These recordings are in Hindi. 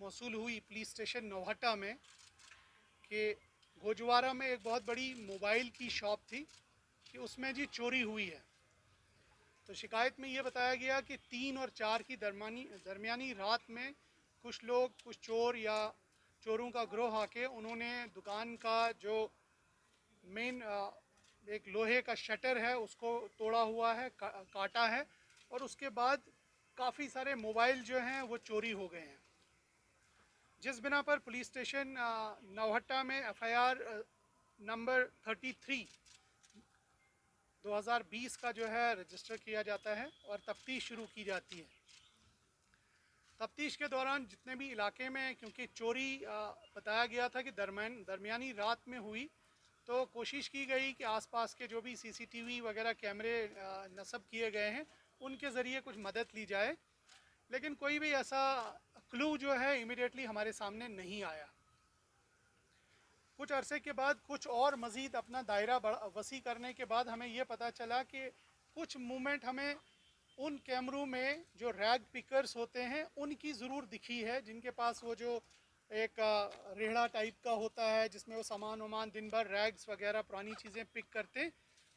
मौसूल हुई पुलिस स्टेशन नौहट्टा में कि गोजवारा में एक बहुत बड़ी मोबाइल की शॉप थी कि उसमें जी चोरी हुई है। तो शिकायत में ये बताया गया कि 3 और 4 की दरमियानी रात में कुछ लोग, कुछ चोर या चोरों का गिरोह आके उन्होंने दुकान का जो मेन एक लोहे का शटर है उसको तोड़ा हुआ है, काटा है, और उसके बाद काफ़ी सारे मोबाइल जो हैं वो चोरी हो गए हैं। जिस बिना पर पुलिस स्टेशन नौहट्टा में एफआईआर नंबर 33 2020 का जो है रजिस्टर किया जाता है और तफ्तीश शुरू की जाती है। तफ्तीश के दौरान जितने भी इलाके में, क्योंकि चोरी बताया गया था कि दरमियानी रात में हुई, तो कोशिश की गई कि आसपास के जो भी सीसीटीवी वगैरह कैमरे नस्ब किए गए हैं उनके ज़रिए कुछ मदद ली जाए, लेकिन कोई भी ऐसा क्लू जो है इमीडिएटली हमारे सामने नहीं आया। कुछ अरसे के बाद कुछ और मज़ीद अपना दायरा वसी करने के बाद हमें ये पता चला कि कुछ मूवमेंट हमें उन कैमरों में जो रैग पिकर्स होते हैं उनकी ज़रूर दिखी है, जिनके पास वो जो एक रेहड़ा टाइप का होता है जिसमें वो सामान वामान दिन भर रैग्स वगैरह पुरानी चीज़ें पिक करते।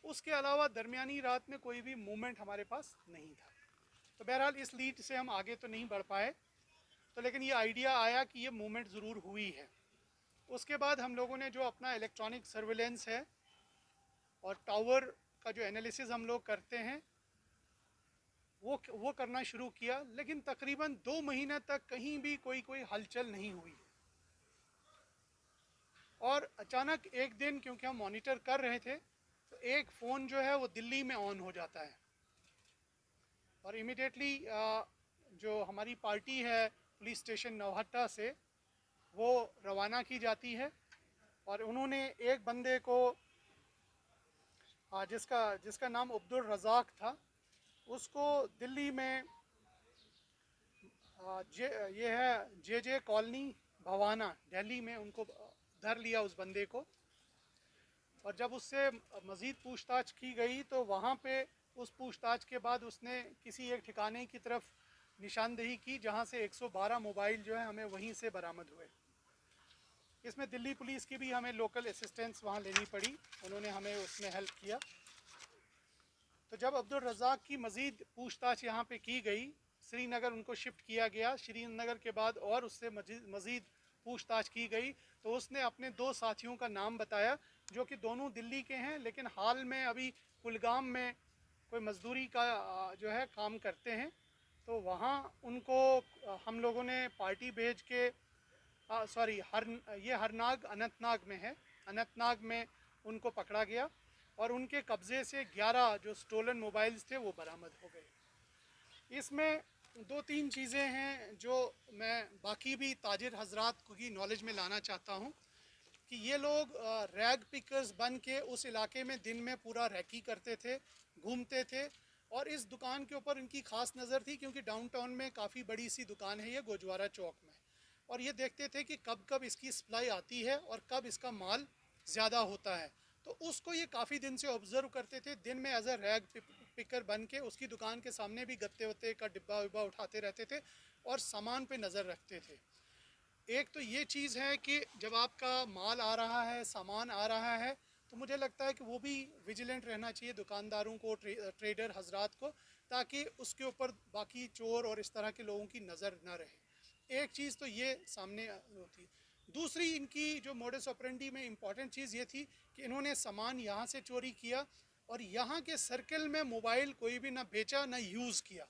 उसके अलावा दरमियानी रात में कोई भी मूवमेंट हमारे पास नहीं था। तो बहरहाल इस लीड से हम आगे तो नहीं बढ़ पाए, तो लेकिन ये आइडिया आया कि ये मूवमेंट ज़रूर हुई है। उसके बाद हम लोगों ने जो अपना इलेक्ट्रॉनिक सर्विलेंस है और टावर का जो एनालिसिस हम लोग करते हैं वो करना शुरू किया, लेकिन तकरीबन 2 महीने तक कहीं भी कोई हलचल नहीं हुई। और अचानक एक दिन, क्योंकि हम मॉनिटर कर रहे थे, तो एक फ़ोन जो है वो दिल्ली में ऑन हो जाता है और इमिडिएटली जो हमारी पार्टी है पुलिस स्टेशन नौहट्टा से वो रवाना की जाती है और उन्होंने एक बंदे को जिसका नाम अब्दुल रज़ाक था, उसको दिल्ली में ये है जे कॉलोनी भवाना दिल्ली में उनको धर लिया उस बंदे को। और जब उससे मज़ीद पूछताछ की गई तो वहाँ पे उस पूछताछ के बाद उसने किसी एक ठिकाने की तरफ निशानदेही की जहाँ से 112 मोबाइल जो है हमें वहीं से बरामद हुए। इसमें दिल्ली पुलिस की भी हमें लोकल असिस्टेंस वहाँ लेनी पड़ी, उन्होंने हमें उसमें हेल्प किया। तो जब अब्दुल रज़ाक की मज़ीद पूछताछ यहाँ पे की गई, श्रीनगर उनको शिफ्ट किया गया, श्रीनगर के बाद और उससे मज़ीद पूछताछ की गई, तो उसने अपने 2 साथियों का नाम बताया जो कि दोनों दिल्ली के हैं, लेकिन हाल में अभी कुलगाम में कोई मज़दूरी का जो है काम करते हैं। तो वहाँ उनको हम लोगों ने पार्टी भेज के ये हरनाग अनंतनाग में है, अनंतनाग में उनको पकड़ा गया और उनके कब्ज़े से 11 जो स्टोलन मोबाइल्स थे वो बरामद हो गए। इसमें 2-3 चीज़ें हैं जो मैं बाकी भी ताजिर हजरात की नॉलेज में लाना चाहता हूँ कि ये लोग रैग पिकर्स बन के उस इलाके में दिन में पूरा रैकी करते थे, घूमते थे। और इस दुकान के ऊपर इनकी ख़ास नज़र थी क्योंकि डाउनटाउन में काफ़ी बड़ी सी दुकान है ये गोजवारा चौक में, और ये देखते थे कि कब कब इसकी सप्लाई आती है और कब इसका माल ज़्यादा होता है। तो उसको ये काफ़ी दिन से ऑब्ज़र्व करते थे, दिन में एज अ रैग पिकर बन के उसकी दुकान के सामने भी गत्ते वत्ते का डिब्बा विब्बा उठाते रहते थे और सामान पे नज़र रखते थे। एक तो ये चीज़ है कि जब आपका माल आ रहा है, सामान आ रहा है, तो मुझे लगता है कि वो भी विजिलेंट रहना चाहिए दुकानदारों को, ट्रेडर हजरात को, ताकि उसके ऊपर बाकी चोर और इस तरह के लोगों की नज़र ना रहे। एक चीज़ तो ये सामने होती। दूसरी, इनकी जो मोडस ऑपरेंडी में इम्पॉर्टेंट चीज़ ये थी कि इन्होंने सामान यहाँ से चोरी किया और यहाँ के सर्कल में मोबाइल कोई भी ना बेचा ना यूज़ किया।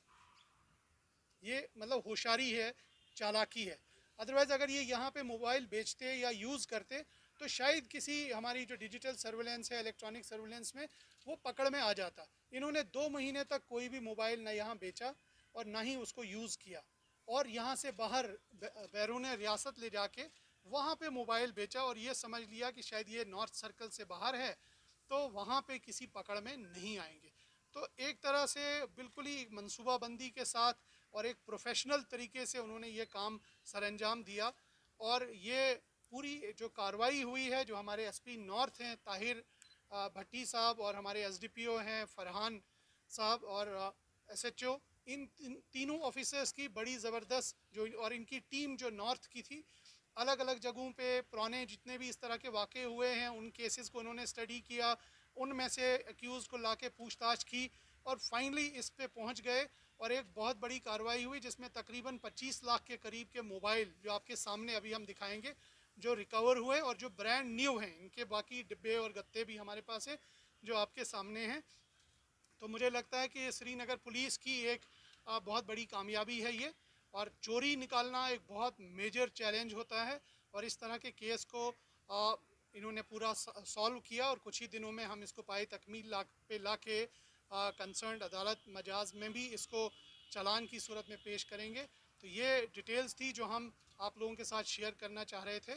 ये मतलब होशियारी है, चालाकी है। अदरवाइज़ अगर ये यहाँ पे मोबाइल बेचते या यूज़ करते तो शायद किसी हमारी जो डिजिटल सर्विलेंस है, इलेक्ट्रॉनिक सर्विलेंस में वो पकड़ में आ जाता। इन्होंने 2 महीने तक कोई भी मोबाइल ना यहाँ बेचा और ना ही उसको यूज़ किया, और यहाँ से बाहर बैरून रियासत ले जाके वहाँ पे मोबाइल बेचा और ये समझ लिया कि शायद ये नॉर्थ सर्कल से बाहर है तो वहाँ पे किसी पकड़ में नहीं आएंगे। तो एक तरह से बिल्कुल ही मनसूबाबंदी के साथ और एक प्रोफेशनल तरीके से उन्होंने ये काम सरअंजाम दिया। और ये पूरी जो कार्रवाई हुई है, जो हमारे एसपी नॉर्थ हैं ताहिर भट्टी साहब और हमारे एसडीपीओ हैं फरहान साहब और एसएचओ तीनों ऑफिसर्स की बड़ी ज़बरदस्त जो और इनकी टीम जो नॉर्थ की थी, अलग अलग जगहों पे पुराने जितने भी इस तरह के वाक़े हुए हैं उन केसेस को उन्होंने स्टडी किया, उनमें से एक्यूज़ को लाके पूछताछ की और फाइनली इस पे पहुंच गए। और एक बहुत बड़ी कार्रवाई हुई जिसमें तकरीबन 25 लाख के करीब के मोबाइल जो आपके सामने अभी हम दिखाएंगे जो रिकवर हुए और जो ब्रांड न्यू हैं, इनके बाकी डिब्बे और गत्ते भी हमारे पास है जो आपके सामने हैं। तो मुझे लगता है कि श्रीनगर पुलिस की एक बहुत बड़ी कामयाबी है ये, और चोरी निकालना एक बहुत मेजर चैलेंज होता है और इस तरह के केस को इन्होंने पूरा सॉल्व किया और कुछ ही दिनों में हम इसको पाए तकमील पे ला के कंसर्न अदालत मजाज में भी इसको चालान की सूरत में पेश करेंगे। तो ये डिटेल्स थी जो हम आप लोगों के साथ शेयर करना चाह रहे थे।